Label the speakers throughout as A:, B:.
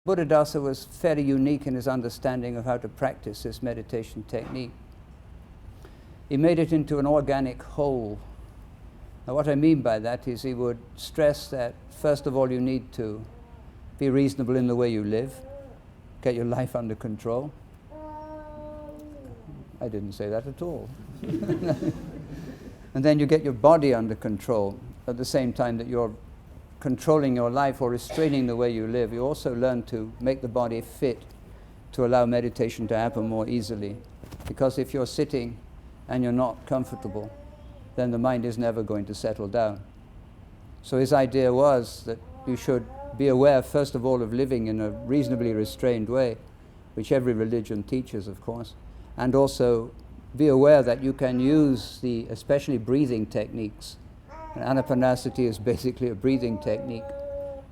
A: Buddhadasa was fairly unique in his understanding of how to practice this meditation technique. He made it into an organic whole. Now what I mean by that is he would stress that first of all you need to be reasonable in the way you live, get your life under control. I didn't say that at all. And then you get your body under control at the same time that you're controlling your life or restraining the way you live. You also learn to make the body fit to allow meditation to happen more easily. Because if you're sitting and you're not comfortable, then the mind is never going to settle down. So his idea was that you should be aware, first of all, of living in a reasonably restrained way, which every religion teaches, of course, and also be aware that you can use the, especially breathing techniques. Anāpānasati is basically a breathing technique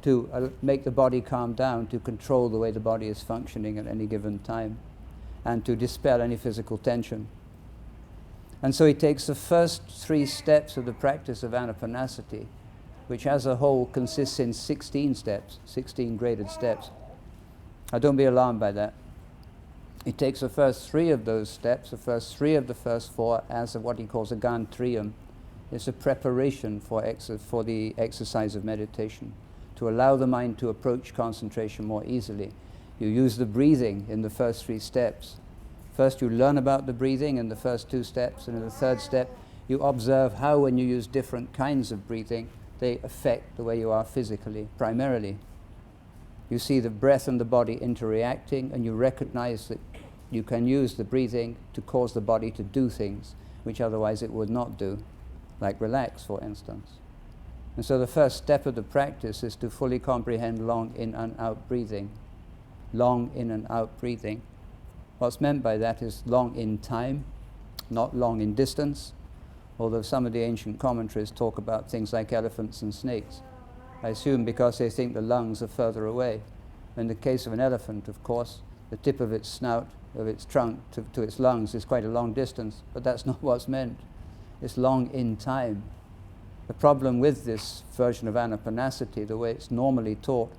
A: to make the body calm down, to control the way the body is functioning at any given time, and to dispel any physical tension. And so he takes the first 3 steps of the practice of Anāpānasati, which as a whole consists in 16 steps, 16 graded steps. Now don't be alarmed by that. He takes the first 3 of those steps, the first 3 of the first 4, as what he calls a gantriyam. It's a preparation for the exercise of meditation, to allow the mind to approach concentration more easily. You use the breathing in the first 3 steps. First you learn about the breathing in the first 2 steps, and in the third step you observe how when you use different kinds of breathing they affect the way you are physically, primarily. You see the breath and the body interreacting, and you recognize that you can use the breathing to cause the body to do things which otherwise it would not do, like relax, for instance. And so the first step of the practice is to fully comprehend long in and out breathing. Long in and out breathing. What's meant by that is long in time, not long in distance, although some of the ancient commentaries talk about things like elephants and snakes. I assume because they think the lungs are further away. In the case of an elephant, of course, the tip of its snout, of its trunk to its lungs is quite a long distance, but that's not what's meant. It's long in time. The problem with this version of Anāpānasati, the way it's normally taught,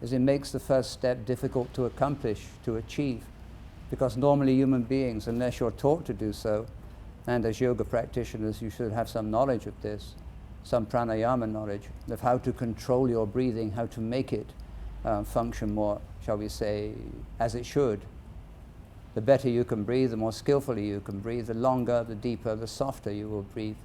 A: is it makes the first step difficult to accomplish, to achieve, because normally human beings, unless you're taught to do so, and as yoga practitioners you should have some knowledge of this, some pranayama knowledge of how to control your breathing, how to make it function more, shall we say, as it should. The better you can breathe, the more skillfully you can breathe, the longer, the deeper, the softer you will breathe,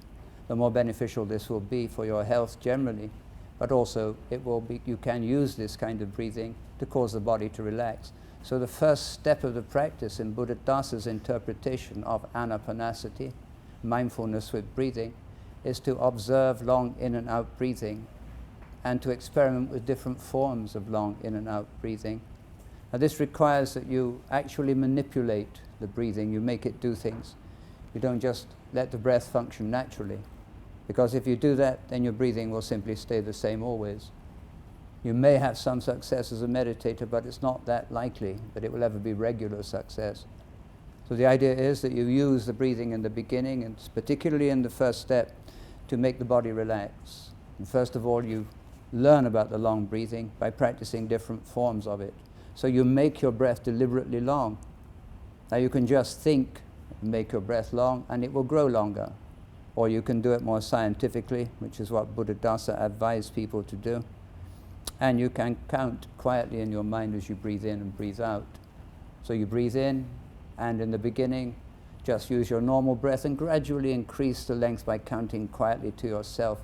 A: the more beneficial this will be for your health generally. But also you can use this kind of breathing to cause the body to relax. So the first step of the practice in Buddhadasa's interpretation of Anāpānasati, mindfulness with breathing, is to observe long in and out breathing and to experiment with different forms of long in and out breathing. Now this requires that you actually manipulate the breathing, you make it do things. You don't just let the breath function naturally, because if you do that, then your breathing will simply stay the same always. You may have some success as a meditator, but it's not that likely that it will ever be regular success. So the idea is that you use the breathing in the beginning, and particularly in the first step, to make the body relax. And first of all, you learn about the long breathing by practicing different forms of it. So you make your breath deliberately long. Now you can just think, make your breath long, and it will grow longer. Or you can do it more scientifically, which is what Buddhadasa advised people to do. And you can count quietly in your mind as you breathe in and breathe out. So you breathe in, and in the beginning, just use your normal breath and gradually increase the length by counting quietly to yourself,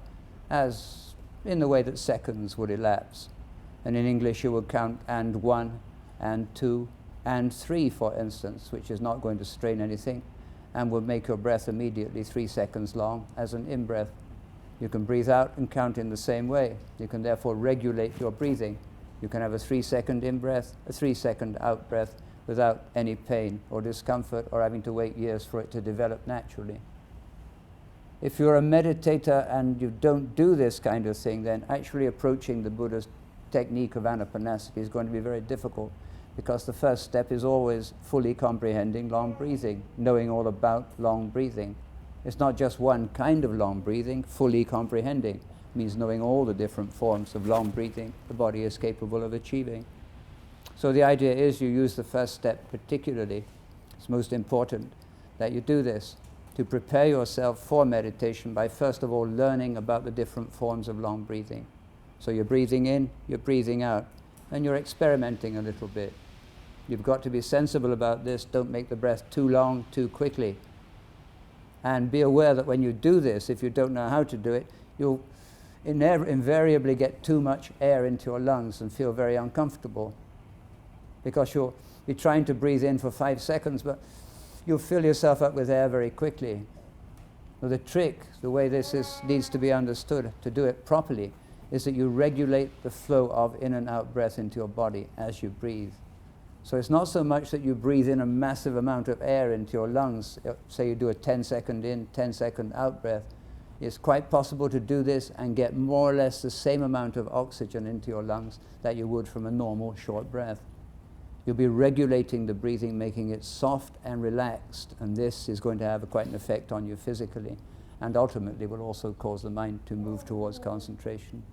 A: as in the way that seconds would elapse. And in English you would count and 1, and 2, and 3, for instance, which is not going to strain anything, and will make your breath immediately 3 seconds long as an in-breath. You can breathe out and count in the same way. You can therefore regulate your breathing. You can have a 3-second in-breath, a 3-second out-breath, without any pain or discomfort or having to wait years for it to develop naturally. If you're a meditator and you don't do this kind of thing, then actually approaching the Buddha's technique of Anāpānasati is going to be very difficult, because the first step is always fully comprehending long breathing, knowing all about long breathing. It's not just one kind of long breathing. Fully comprehending means knowing all the different forms of long breathing the body is capable of achieving. So the idea is you use the first step particularly. It's most important that you do this to prepare yourself for meditation by first of all learning about the different forms of long breathing. So you're breathing in, you're breathing out, and you're experimenting a little bit. You've got to be sensible about this. Don't make the breath too long, too quickly. And be aware that when you do this, if you don't know how to do it, you'll invariably get too much air into your lungs and feel very uncomfortable. Because you'll be trying to breathe in for 5 seconds, but you'll fill yourself up with air very quickly. Well, the trick, the way needs to be understood to do it properly, is that you regulate the flow of in and out breath into your body as you breathe. So it's not so much that you breathe in a massive amount of air into your lungs. Say you do a 10-second in, 10-second out breath. It's quite possible to do this and get more or less the same amount of oxygen into your lungs that you would from a normal short breath. You'll be regulating the breathing, making it soft and relaxed, and this is going to have quite an effect on you physically, and ultimately will also cause the mind to move towards concentration.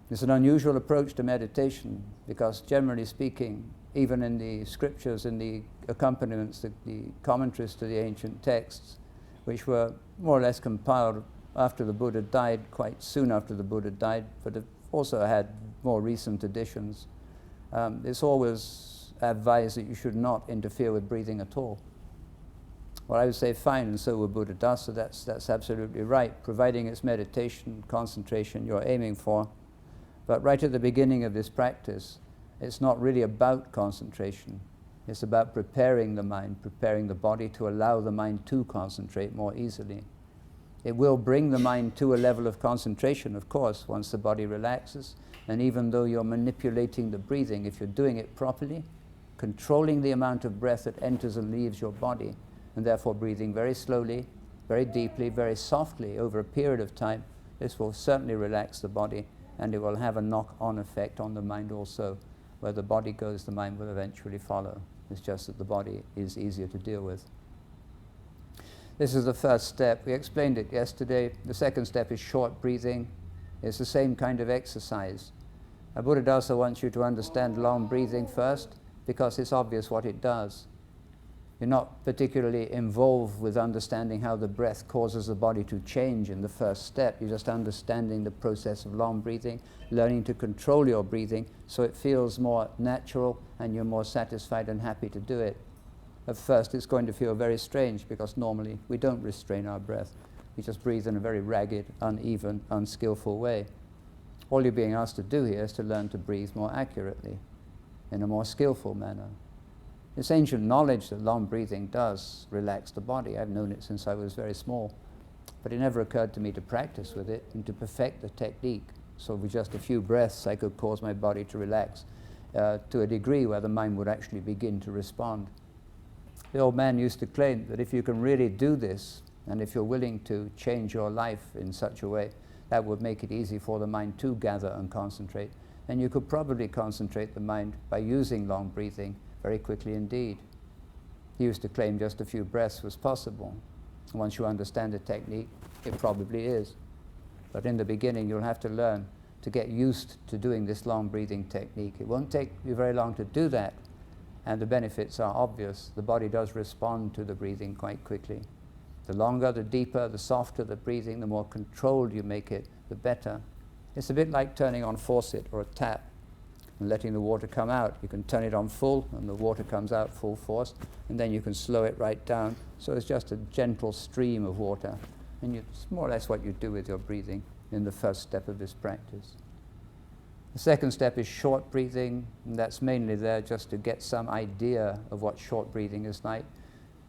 A: It's an unusual approach to meditation because, generally speaking, even in the scriptures, in the accompaniments, the commentaries to the ancient texts, which were more or less compiled after the Buddha died, quite soon after the Buddha died, but have also had more recent editions, it's always advised that you should not interfere with breathing at all. Well, I would say fine, and so would Buddha, so that's absolutely right, providing it's meditation, concentration you're aiming for. But right at the beginning of this practice, it's not really about concentration. It's about preparing the mind, preparing the body to allow the mind to concentrate more easily. It will bring the mind to a level of concentration, of course, once the body relaxes. And even though you're manipulating the breathing, if you're doing it properly, controlling the amount of breath that enters and leaves your body, and therefore breathing very slowly, very deeply, very softly over a period of time, this will certainly relax the body, and it will have a knock-on effect on the mind also. Where the body goes, the mind will eventually follow. It's just that the body is easier to deal with. This is the first step. We explained it yesterday. The second step is short breathing. It's the same kind of exercise. Buddha wants you to understand long breathing first because it's obvious what it does. You're not particularly involved with understanding how the breath causes the body to change in the first step. You're just understanding the process of long breathing, learning to control your breathing so it feels more natural and you're more satisfied and happy to do it. At first it's going to feel very strange because normally we don't restrain our breath. We just breathe in a very ragged, uneven, unskillful way. All you're being asked to do here is to learn to breathe more accurately, in a more skillful manner. It's ancient knowledge that long breathing does relax the body. I've known it since I was very small. But it never occurred to me to practice with it and to perfect the technique. So with just a few breaths, I could cause my body to relax to a degree where the mind would actually begin to respond. The old man used to claim that if you can really do this, and if you're willing to change your life in such a way, that would make it easy for the mind to gather and concentrate. And you could probably concentrate the mind by using long breathing very quickly indeed. He used to claim just a few breaths was possible. Once you understand the technique, it probably is. But in the beginning, you'll have to learn to get used to doing this long breathing technique. It won't take you very long to do that, and the benefits are obvious. The body does respond to the breathing quite quickly. The longer, the deeper, the softer the breathing, the more controlled you make it, the better. It's a bit like turning on a faucet or a tap and letting the water come out. You can turn it on full and the water comes out full force, and then you can slow it right down. So it's just a gentle stream of water. And it's more or less what you do with your breathing in the first step of this practice. The second step is short breathing, and that's mainly there just to get some idea of what short breathing is like.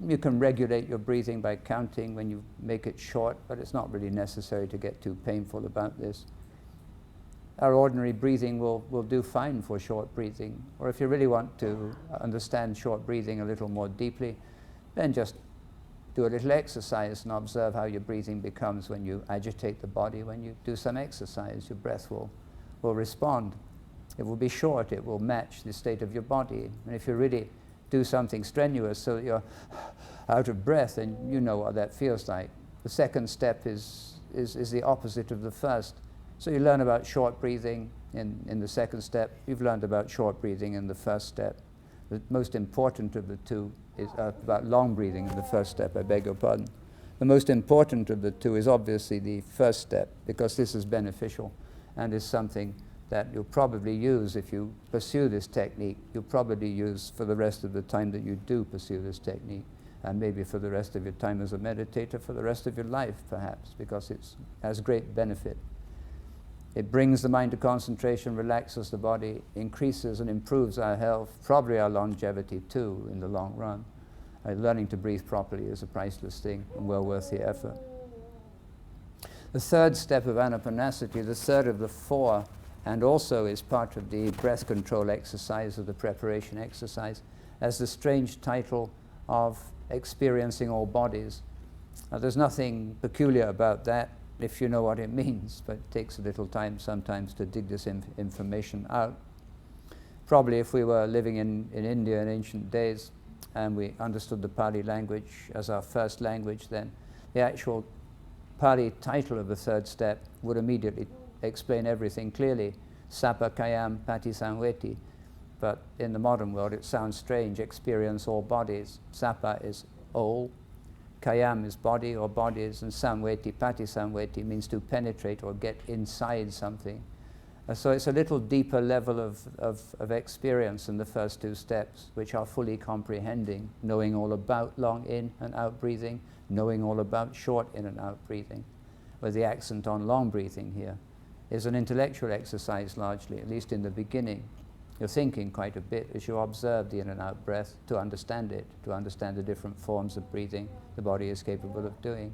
A: You can regulate your breathing by counting when you make it short, but it's not really necessary to get too painful about this. Our ordinary breathing will do fine for short breathing. Or if you really want to understand short breathing a little more deeply, then just do a little exercise and observe how your breathing becomes when you agitate the body. When you do some exercise, your breath will respond. It will be short, it will match the state of your body. And if you really do something strenuous so that you're out of breath, then you know what that feels like. The second step is the opposite of the first. So you learn about short breathing in the second step. You've learned about short breathing in the first step. The most important of the two is about long breathing in the first step, I beg your pardon. The most important of the two is obviously the first step, because this is beneficial and is something that you'll probably use if you pursue this technique. You'll probably use for the rest of the time that you do pursue this technique, and maybe for the rest of your time as a meditator, for the rest of your life perhaps, because it has great benefit. It brings the mind to concentration, relaxes the body, increases and improves our health, probably our longevity too in the long run. Learning to breathe properly is a priceless thing and well worth the effort. The third step of Anāpānasati, the third of the four, and also is part of the breath control exercise, or the preparation exercise, has the strange title of experiencing all bodies. Now, there's nothing peculiar about that if you know what it means, but it takes a little time sometimes to dig this information out. Probably if we were living in India in ancient days and we understood the Pali language as our first language, then the actual Pali title of the third step would immediately explain everything clearly. Sapa kayam patisamveti. But in the modern world it sounds strange. Experience all bodies. Sapa is all. Kayam is body or bodies, and samveti, patisamveti, means to penetrate or get inside something. So it's a little deeper level of experience in the first two steps, which are fully comprehending, knowing all about long in and out breathing, knowing all about short in and out breathing, with the accent on long breathing here, is an intellectual exercise largely, at least in the beginning. You're thinking quite a bit as you observe the in and out breath to understand it, to understand the different forms of breathing the body is capable of doing.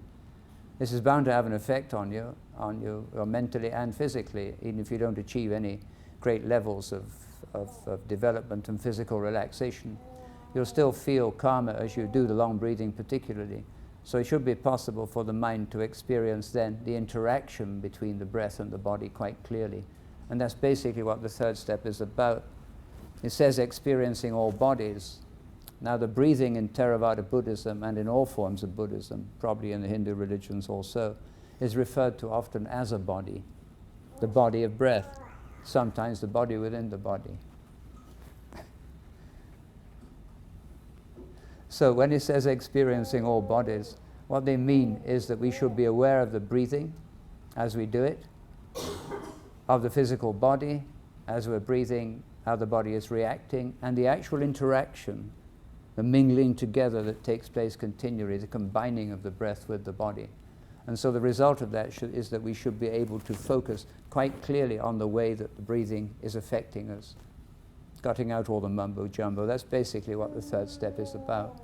A: This is bound to have an effect on you mentally and physically, even if you don't achieve any great levels of development and physical relaxation. You'll still feel calmer as you do the long breathing particularly. So it should be possible for the mind to experience then the interaction between the breath and the body quite clearly. And that's basically what the third step is about. It says experiencing all bodies. Now the breathing in Theravada Buddhism and in all forms of Buddhism, probably in the Hindu religions also, is referred to often as a body, the body of breath, sometimes the body within the body. So when it says experiencing all bodies, what they mean is that we should be aware of the breathing as we do it, of the physical body as we're breathing, how the body is reacting, and the actual interaction, the mingling together that takes place continually, the combining of the breath with the body. And so the result of that is that we should be able to focus quite clearly on the way that the breathing is affecting us, cutting out all the mumbo-jumbo. That's basically what the third step is about.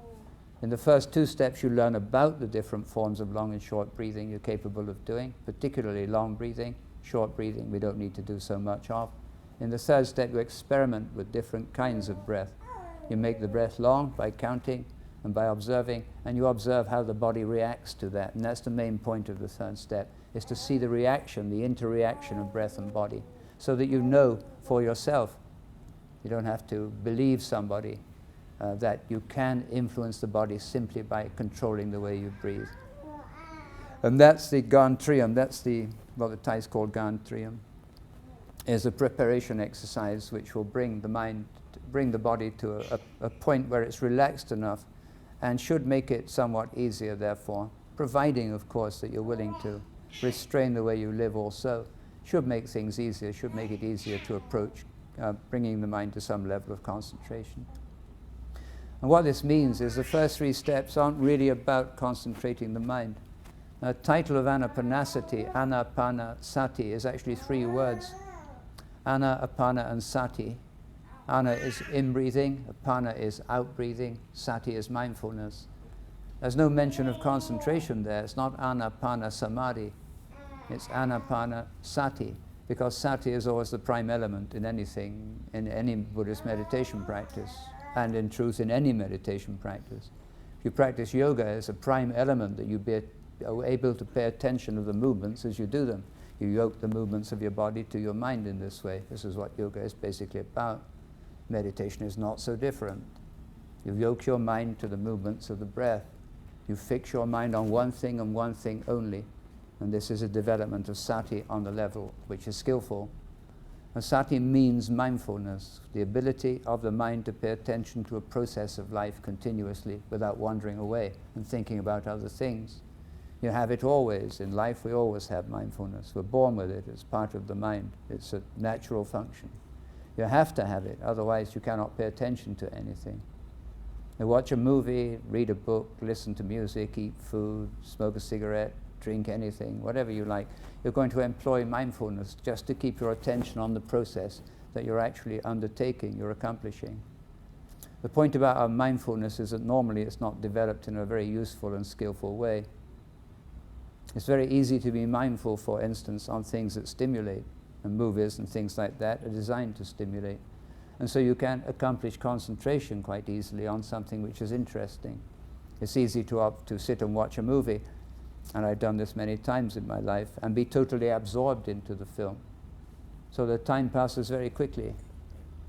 A: In the first two steps you learn about the different forms of long and short breathing you're capable of doing, particularly long breathing. Short breathing we don't need to do so much of. In the third step you experiment with different kinds of breath. You make the breath long by counting and by observing, and you observe how the body reacts to that. And that's the main point of the third step, is to see the reaction, the interreaction of breath and body, so that you know for yourself. You don't have to believe somebody that you can influence the body simply by controlling the way you breathe. And that's the Gantriyam, that's what the Thais call Gantriyam, is a preparation exercise which will bring the body to a point where it's relaxed enough and should make it somewhat easier, therefore, providing, of course, that you're willing to restrain the way you live also, should make things easier, should make it easier to approach bringing the mind to some level of concentration. And what this means is the first three steps aren't really about concentrating the mind. The title of Anāpānasati, Anāpānasati, is actually three words. Ana, Apana, and Sati. Ana is in-breathing, Apana is out-breathing, Sati is mindfulness. There's no mention of concentration there. It's not Anāpāna Samadhi. It's Anāpānasati, because Sati is always the prime element in anything, in any Buddhist meditation practice, and in truth in any meditation practice. If you practice yoga, it's a prime element that you be able to pay attention to the movements as you do them. You yoke the movements of your body to your mind in this way. This is what yoga is basically about. Meditation is not so different. You yoke your mind to the movements of the breath. You fix your mind on one thing and one thing only. And this is a development of sati on the level which is skillful. And sati means mindfulness, the ability of the mind to pay attention to a process of life continuously without wandering away and thinking about other things. You have it always. In life we always have mindfulness. We're born with it. It's part of the mind. It's a natural function. You have to have it, otherwise you cannot pay attention to anything. You watch a movie, read a book, listen to music, eat food, smoke a cigarette, drink anything, whatever you like. You're going to employ mindfulness just to keep your attention on the process that you're actually undertaking, you're accomplishing. The point about our mindfulness is that normally it's not developed in a very useful and skillful way. It's very easy to be mindful, for instance, on things that stimulate, and movies and things like that are designed to stimulate. And so you can accomplish concentration quite easily on something which is interesting. It's easy to sit and watch a movie, and I've done this many times in my life, and be totally absorbed into the film. So the time passes very quickly,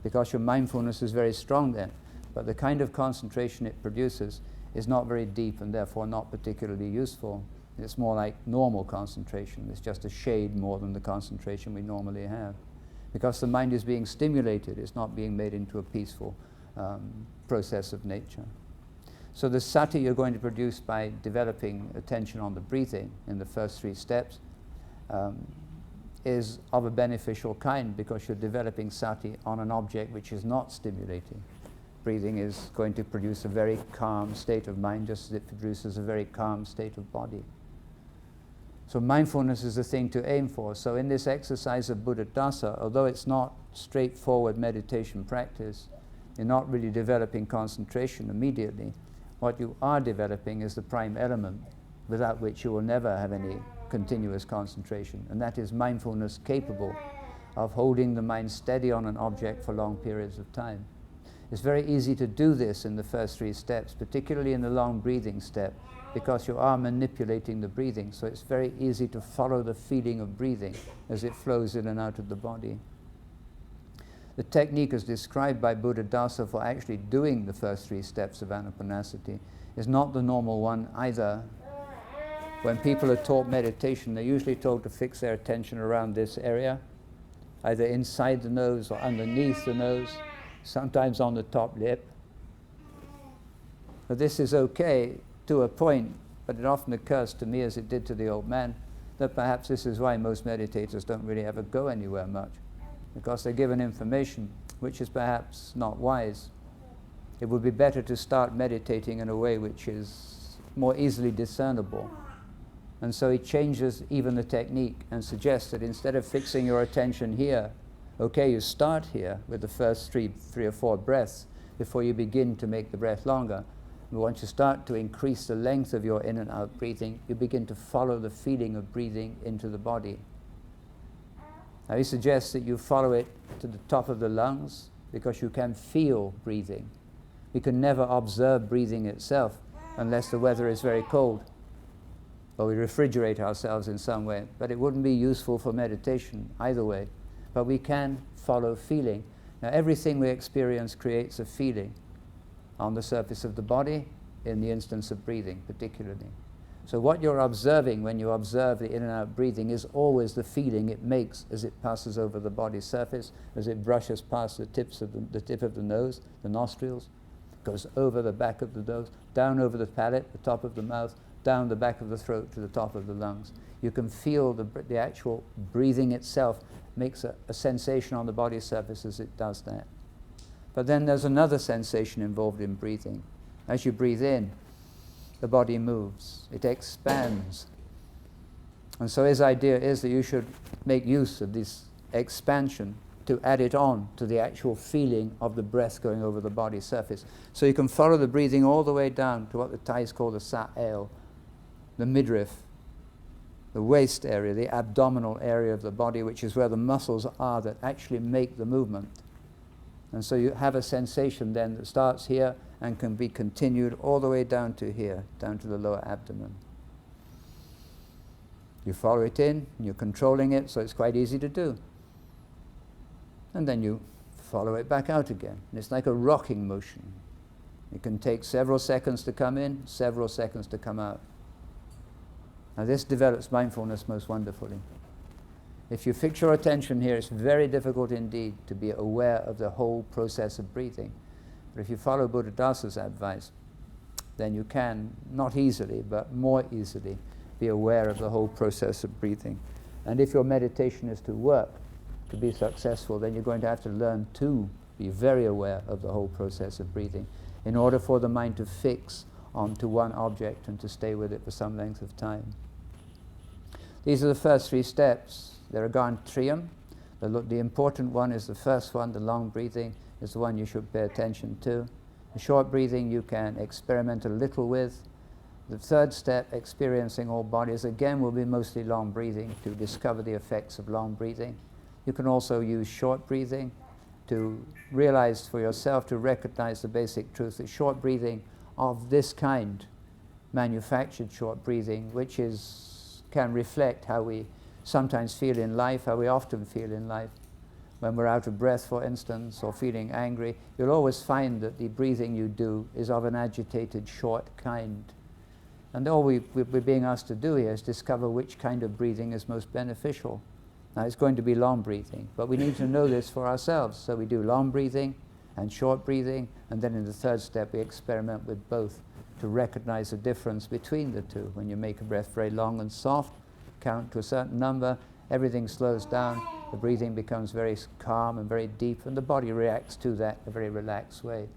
A: because your mindfulness is very strong then. But the kind of concentration it produces is not very deep, and therefore not particularly useful. It's more like normal concentration. It's just a shade more than the concentration we normally have. Because the mind is being stimulated, it's not being made into a peaceful process of nature. So the sati you're going to produce by developing attention on the breathing in the first 3 steps is of a beneficial kind, because you're developing sati on an object which is not stimulating. Breathing is going to produce a very calm state of mind, just as it produces a very calm state of body. So mindfulness is the thing to aim for. So in this exercise of Buddha Dasa, although it's not straightforward meditation practice, you're not really developing concentration immediately. What you are developing is the prime element, without which you will never have any continuous concentration, and that is mindfulness capable of holding the mind steady on an object for long periods of time. It's very easy to do this in the first 3 steps, particularly in the long breathing step, because you are manipulating the breathing, so it's very easy to follow the feeling of breathing as it flows in and out of the body. The technique as described by Buddha Dasa for actually doing the first 3 steps of Anāpānasati is not the normal one either. When people are taught meditation, they're usually told to fix their attention around this area, either inside the nose or underneath the nose, sometimes on the top lip. But this is okay to a point, but it often occurs to me, as it did to the old man, that perhaps this is why most meditators don't really ever go anywhere much, because they're given information which is perhaps not wise. It would be better to start meditating in a way which is more easily discernible. And so he changes even the technique and suggests that instead of fixing your attention here, okay, you start here with the first three or four breaths before you begin to make the breath longer. But once you start to increase the length of your in and out breathing, you begin to follow the feeling of breathing into the body. Now he suggests that you follow it to the top of the lungs, because you can feel breathing. We can never observe breathing itself unless the weather is very cold, or we refrigerate ourselves in some way. But it wouldn't be useful for meditation either way. But we can follow feeling. Now everything we experience creates a feeling on the surface of the body, in the instance of breathing particularly. So what you're observing when you observe the in and out breathing is always the feeling it makes as it passes over the body's surface, as it brushes past the tip of the nose, the nostrils, goes over the back of the nose, down over the palate, the top of the mouth, down the back of the throat to the top of the lungs. You can feel the actual breathing itself makes a sensation on the body surface as it does that. But then there's another sensation involved in breathing. As you breathe in, the body moves, it expands. And so his idea is that you should make use of this expansion to add it on to the actual feeling of the breath going over the body surface. So you can follow the breathing all the way down to what the Thais call the sa'el, the midriff, the waist area, the abdominal area of the body, which is where the muscles are that actually make the movement. And so you have a sensation then that starts here and can be continued all the way down to here, down to the lower abdomen. You follow it in, you're controlling it, so it's quite easy to do. And then you follow it back out again. And it's like a rocking motion. It can take several seconds to come in, several seconds to come out. Now this develops mindfulness most wonderfully. If you fix your attention here, it's very difficult indeed to be aware of the whole process of breathing. But if you follow Buddhadasa's advice, then you can, not easily, but more easily, be aware of the whole process of breathing. And if your meditation is to work, to be successful, then you're going to have to learn to be very aware of the whole process of breathing in order for the mind to fix onto one object and to stay with it for some length of time. These are the first 3 steps. They're Triam. The important one is the first one, the long breathing, is the one you should pay attention to. The short breathing you can experiment a little with. The third step, experiencing all bodies, again will be mostly long breathing to discover the effects of long breathing. You can also use short breathing to realize for yourself, to recognize the basic truth that short breathing of this kind, manufactured short breathing, which can reflect how we sometimes feel in life, how we often feel in life. When we're out of breath, for instance, or feeling angry, you'll always find that the breathing you do is of an agitated, short kind. And all we're being asked to do here is discover which kind of breathing is most beneficial. Now, it's going to be long breathing, but we need to know this for ourselves. So we do long breathing and short breathing, and then in the third step we experiment with both to recognize the difference between the two. When you make a breath very long and soft, count to a certain number, everything slows down, the breathing becomes very calm and very deep, and the body reacts to that in a very relaxed way.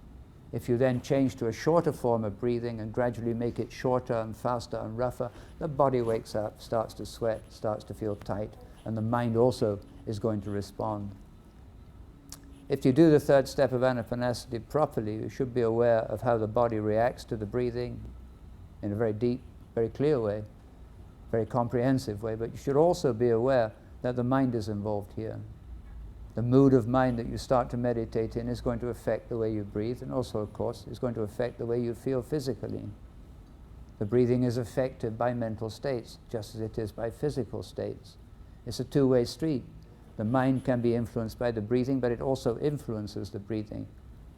A: If you then change to a shorter form of breathing and gradually make it shorter and faster and rougher, the body wakes up, starts to sweat, starts to feel tight, and the mind also is going to respond. If you do the third step of Anāpānasati properly, you should be aware of how the body reacts to the breathing in a very deep, very clear way, very comprehensive way, but you should also be aware that the mind is involved here. The mood of mind that you start to meditate in is going to affect the way you breathe, and also, of course, is going to affect the way you feel physically. The breathing is affected by mental states, just as it is by physical states. It's a two-way street. The mind can be influenced by the breathing, but it also influences the breathing.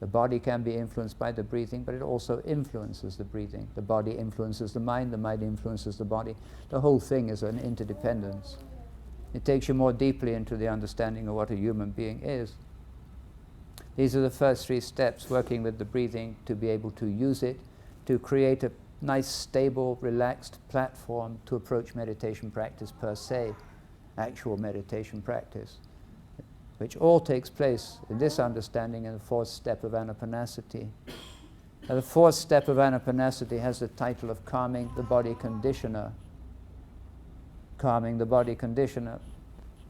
A: The body can be influenced by the breathing, but it also influences the breathing. The body influences the mind influences the body. The whole thing is an interdependence. It takes you more deeply into the understanding of what a human being is. These are the first 3 steps, working with the breathing to be able to use it, to create a nice, stable, relaxed platform to approach meditation practice per se, actual meditation practice, which all takes place in this understanding in the 4th step of Anāpānasati. Now, the 4th step of Anāpānasati has the title of calming the body conditioner. Calming the body conditioner.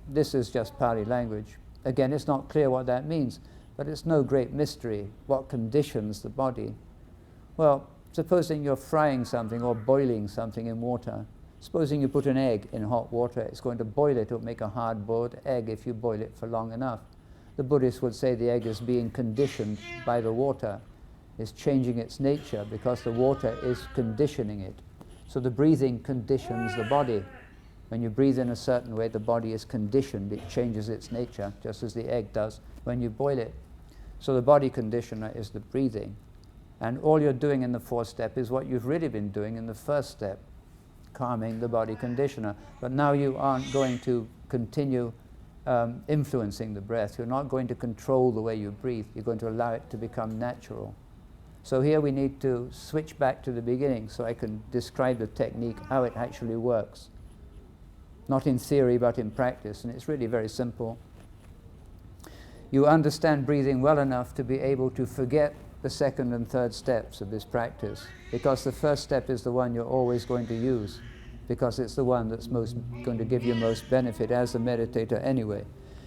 A: This is just Pali language. Again, it's not clear what that means, but it's no great mystery. What conditions the body? Well, supposing you're frying something or boiling something in water. Supposing you put an egg in hot water, it's going to boil it. It'll make a hard-boiled egg if you boil it for long enough. The Buddhists would say the egg is being conditioned by the water. It's changing its nature because the water is conditioning it. So the breathing conditions the body. When you breathe in a certain way, the body is conditioned. It changes its nature, just as the egg does when you boil it. So the body conditioner is the breathing. And all you're doing in the 4th step is what you've really been doing in the 1st step, calming the body conditioner. But now you aren't going to continue influencing the breath. You're not going to control the way you breathe. You're going to allow it to become natural. So here we need to switch back to the beginning so I can describe the technique, how it actually works. Not in theory, but in practice, and it's really very simple. You understand breathing well enough to be able to forget the 2nd and 3rd steps of this practice, because the 1st step is the one you're always going to use, because it's the one that's going to give you most benefit as a meditator anyway.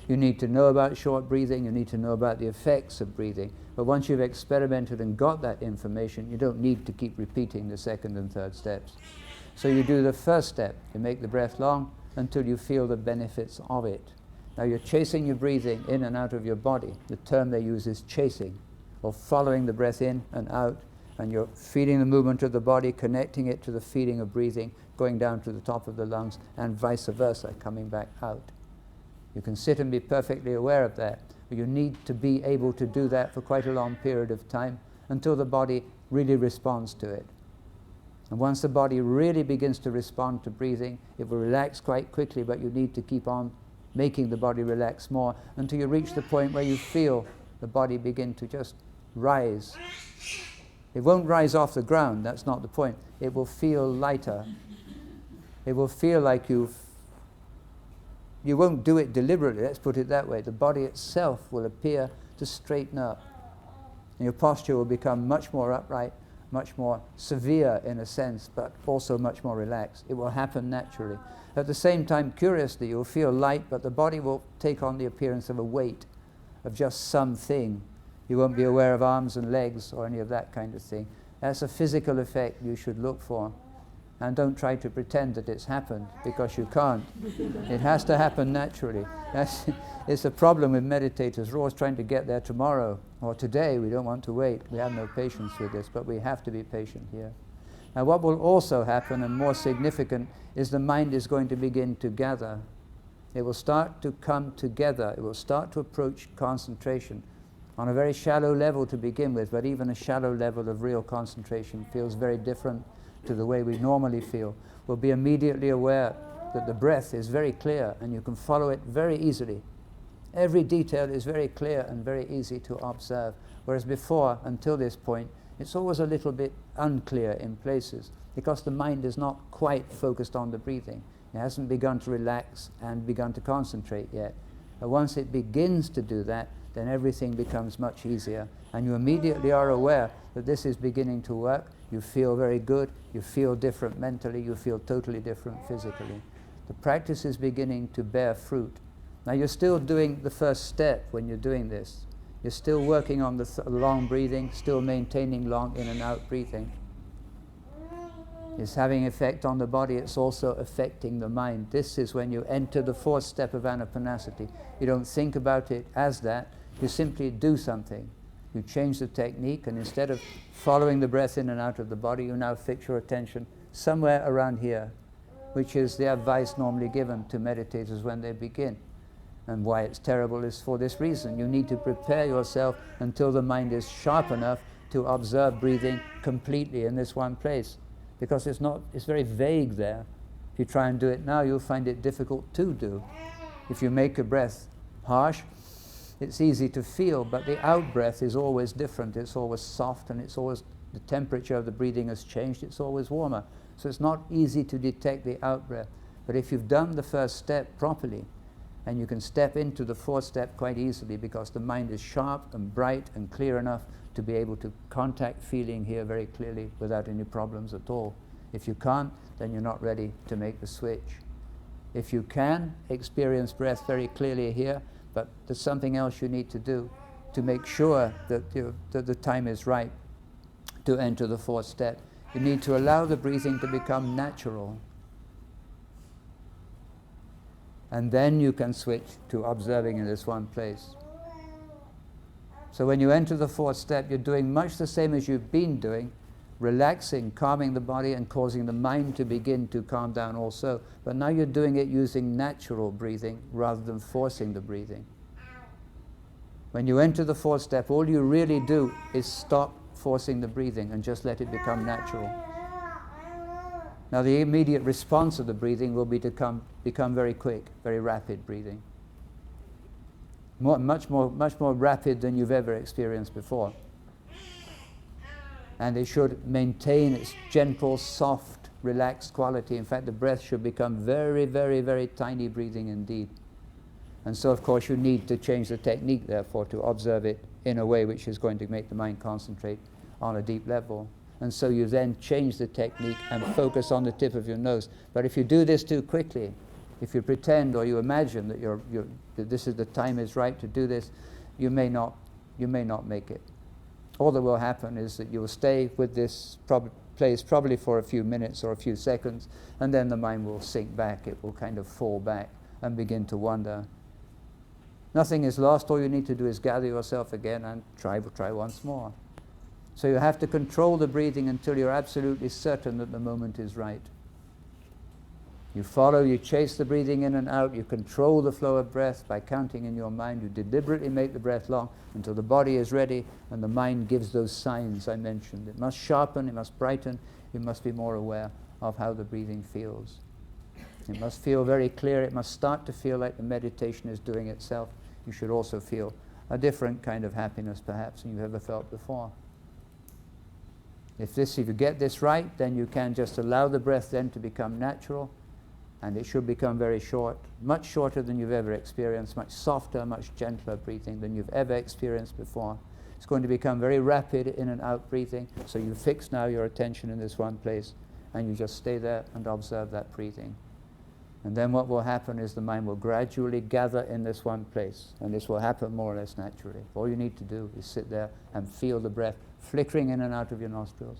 A: You need to know about short breathing, you need to know about the effects of breathing, but once you've experimented and got that information, you don't need to keep repeating the 2nd and 3rd steps. So you do the 1st step, you make the breath long until you feel the benefits of it. Now you're chasing your breathing in and out of your body. The term they use is chasing, or following the breath in and out, and you're feeling the movement of the body, connecting it to the feeling of breathing, going down to the top of the lungs, and vice versa, coming back out. You can sit and be perfectly aware of that, but you need to be able to do that for quite a long period of time until the body really responds to it. And once the body really begins to respond to breathing, it will relax quite quickly, but you need to keep on making the body relax more until you reach the point where you feel the body begin to just rise. It won't rise off the ground, that's not the point. It will feel lighter. It will feel like you won't do it deliberately, let's put it that way. The body itself will appear to straighten up. And your posture will become much more upright, much more severe in a sense, but also much more relaxed. It will happen naturally. At the same time, curiously, you'll feel light, but the body will take on the appearance of a weight, of just something. You won't be aware of arms and legs or any of that kind of thing. That's a physical effect you should look for. And don't try to pretend that it's happened, because you can't. It has to happen naturally. It's a problem with meditators. We're always trying to get there tomorrow or today. We don't want to wait. We have no patience with this, but we have to be patient here. Now what will also happen, and more significant, is the mind is going to begin to gather. It will start to come together. It will start to approach concentration on a very shallow level to begin with, but even a shallow level of real concentration feels very different to the way we normally feel. We'll be immediately aware that the breath is very clear and you can follow it very easily. Every detail is very clear and very easy to observe, whereas before, until this point, it's always a little bit unclear in places because the mind is not quite focused on the breathing. It hasn't begun to relax and begun to concentrate yet. But once it begins to do that, then everything becomes much easier, and you immediately are aware that this is beginning to work. You feel very good, you feel different mentally, you feel totally different physically. The practice is beginning to bear fruit. Now you're still doing the first step when you're doing this. You're still working on the long breathing, still maintaining long in and out breathing. It's having effect on the body, it's also affecting the mind. This is when you enter the fourth step of Anāpānasati. You don't think about it as that, you simply do something. You change the technique, and instead of following the breath in and out of the body, you now fix your attention somewhere around here, which is the advice normally given to meditators when they begin. And why it's terrible is for this reason. You need to prepare yourself until the mind is sharp enough to observe breathing completely in this one place. Because it's very vague there. If you try and do it now, you'll find it difficult to do. If you make a breath harsh, it's easy to feel, but the out-breath is always different. It's always soft, and it's always, the temperature of the breathing has changed. It's always warmer. So it's not easy to detect the out-breath. But if you've done the first step properly, and you can step into the fourth step quite easily because the mind is sharp and bright and clear enough to be able to contact feeling here very clearly without any problems at all. If you can't, then you're not ready to make the switch. If you can experience breath very clearly here, but there's something else you need to do to make sure that the time is right to enter the fourth step. You need to allow the breathing to become natural. And then you can switch to observing in this one place. So when you enter the fourth step, you're doing much the same as you've been doing, relaxing, calming the body and causing the mind to begin to calm down also. But now you're doing it using natural breathing rather than forcing the breathing. When you enter the fourth step, all you really do is stop forcing the breathing and just let it become natural. Now the immediate response of the breathing will be to become very quick, very rapid breathing. Much more rapid than you've ever experienced before. And it should maintain its gentle, soft, relaxed quality. In fact, the breath should become very, very, very tiny breathing indeed. And so, of course, you need to change the technique, therefore, to observe it in a way which is going to make the mind concentrate on a deep level. And so you then change the technique and focus on the tip of your nose. But if you do this too quickly, if you pretend or you imagine that that this is the time is right to do this, you may not make it. All that will happen is that you will stay with this place probably for a few minutes or a few seconds, and then the mind will sink back. It will kind of fall back and begin to wander. Nothing is lost. All you need to do is gather yourself again and try once more. So you have to control the breathing until you're absolutely certain that the moment is right. You follow, you chase the breathing in and out, you control the flow of breath by counting in your mind, you deliberately make the breath long until the body is ready and the mind gives those signs I mentioned. It must sharpen, it must brighten, you must be more aware of how the breathing feels. It must feel very clear. It must start to feel like the meditation is doing itself. You should also feel a different kind of happiness, perhaps, than you've ever felt before. If you get this right, then you can just allow the breath then to become natural, and it should become very short, much shorter than you've ever experienced, much softer, much gentler breathing than you've ever experienced before. It's going to become very rapid in and out breathing, so you fix now your attention in this one place, and you just stay there and observe that breathing. And then what will happen is the mind will gradually gather in this one place, and this will happen more or less naturally. All you need to do is sit there and feel the breath flickering in and out of your nostrils.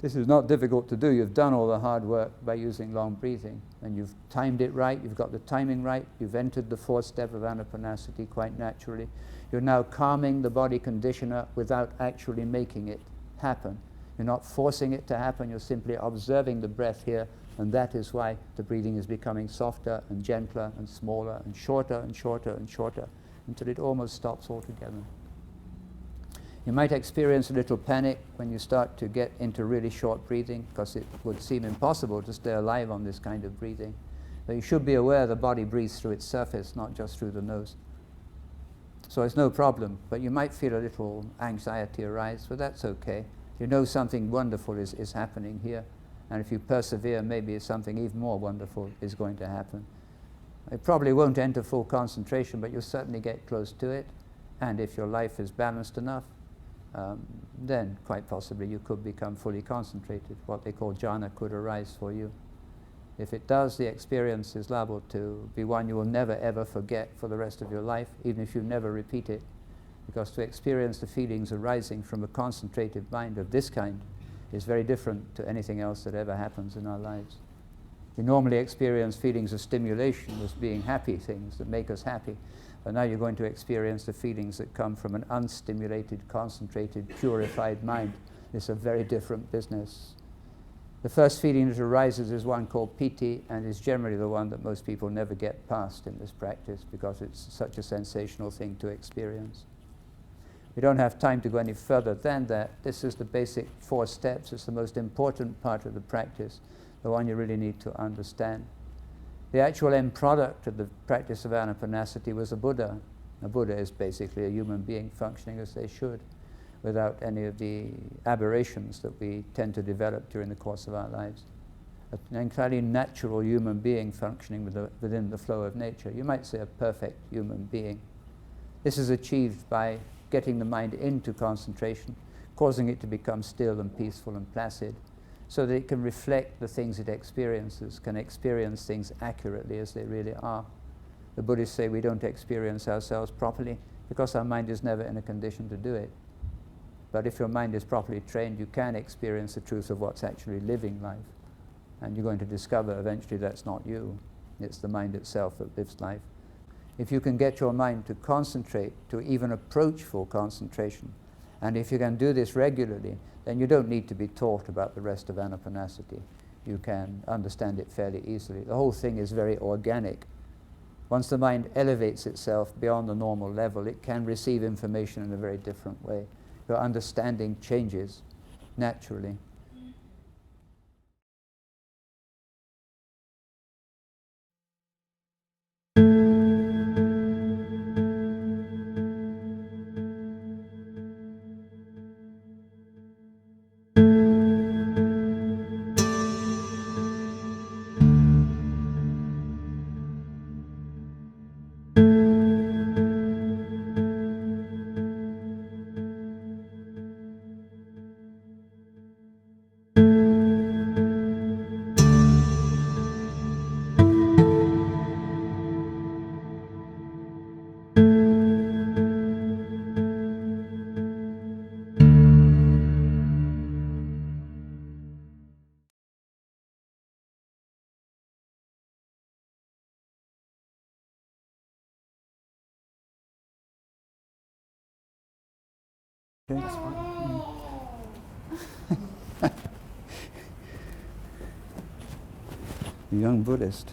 A: This is not difficult to do. You've done all the hard work by using long breathing, and you've timed it right, you've got the timing right, you've entered the fourth step of Anāpānasati quite naturally. You're now calming the body conditioner without actually making it happen. You're not forcing it to happen, you're simply observing the breath here, and that is why the breathing is becoming softer and gentler and smaller and shorter and shorter and shorter until it almost stops altogether. You might experience a little panic when you start to get into really short breathing, because it would seem impossible to stay alive on this kind of breathing. But you should be aware the body breathes through its surface, not just through the nose. So it's no problem, but you might feel a little anxiety arise, but that's okay. You know something wonderful is happening here, and if you persevere, maybe something even more wonderful is going to happen. It probably won't enter full concentration, but you'll certainly get close to it, and if your life is balanced enough, then quite possibly you could become fully concentrated. What they call jhana could arise for you. If it does, the experience is liable to be one you will never ever forget for the rest of your life, even if you never repeat it, because to experience the feelings arising from a concentrated mind of this kind is very different to anything else that ever happens in our lives. We normally experience feelings of stimulation as being happy things that make us happy. But now you're going to experience the feelings that come from an unstimulated, concentrated, purified mind. It's a very different business. The first feeling that arises is one called piti, and is generally the one that most people never get past in this practice because it's such a sensational thing to experience. We don't have time to go any further than that. This is the basic 4 steps. It's the most important part of the practice, the one you really need to understand. The actual end product of the practice of Anāpānasati was a Buddha. A Buddha is basically a human being functioning as they should, without any of the aberrations that we tend to develop during the course of our lives. An entirely natural human being functioning within the flow of nature. You might say a perfect human being. This is achieved by getting the mind into concentration, causing it to become still and peaceful and placid, so that it can reflect the things it experiences, can experience things accurately as they really are. The Buddhists say we don't experience ourselves properly because our mind is never in a condition to do it. But if your mind is properly trained, you can experience the truth of what's actually living life. And you're going to discover eventually that's not you. It's the mind itself that lives life. If you can get your mind to concentrate, to even approach full concentration, and if you can do this regularly, then you don't need to be taught about the rest of Anāpānasati. You can understand it fairly easily. The whole thing is very organic. Once the mind elevates itself beyond the normal level, it can receive information in a very different way. Your understanding changes naturally. Okay. A young Buddhist.